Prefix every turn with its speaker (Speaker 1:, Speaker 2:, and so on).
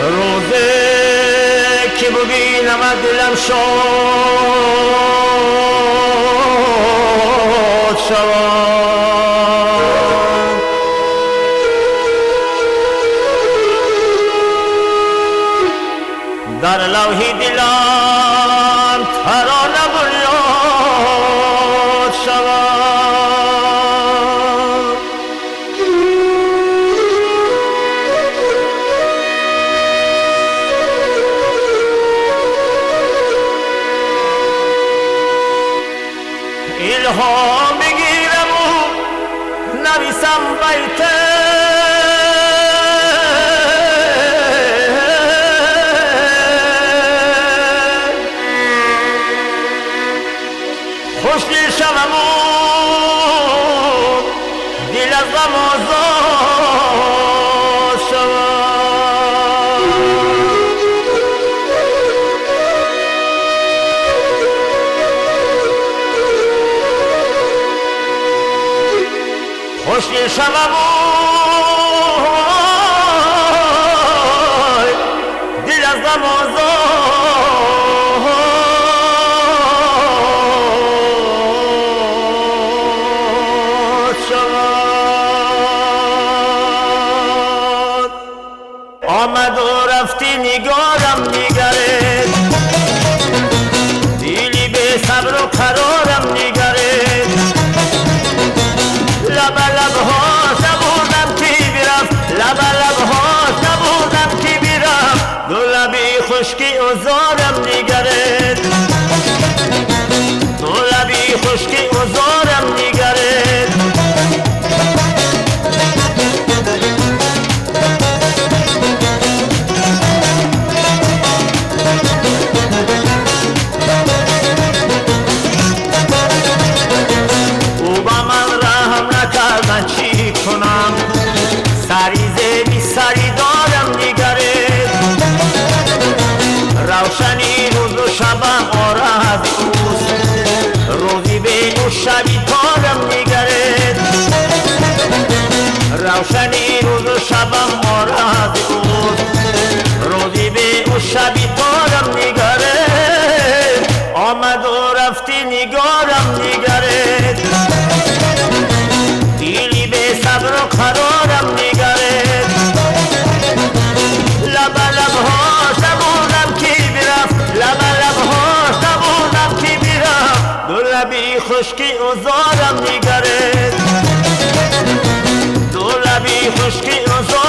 Speaker 1: روزه که ببینم دلم شاد شود در لوحی دلم ترانه بریاد شود الهام بگیرم و نویسم بیته خوشدل شوم و دل از غم آزاد شود خوشدل شوم و دل از غم آزاد شود آمد و رفتی نگارم نگره دلی به صبر و قرارم نگره لب ها نبودم که برم لب ها نبودم که برم دو لبی خشکی ازارم نگره دو لبی خشکی ازارم نگره چی کنم سریزه بی سری دارم نگره روشنی روز و شبم آره از اوست روزی به او شبی تارم نگره روشنی روز و شبم آره از اوست روزی به او شبی تارم نگره آمد و رفتی نگارم نگره دیلی به صبر و قرارم نگره لب ها نبودم که برم لب ها نبودم که برم دو لبی خشکی ازارم نگره دو لبی خشکی ازارم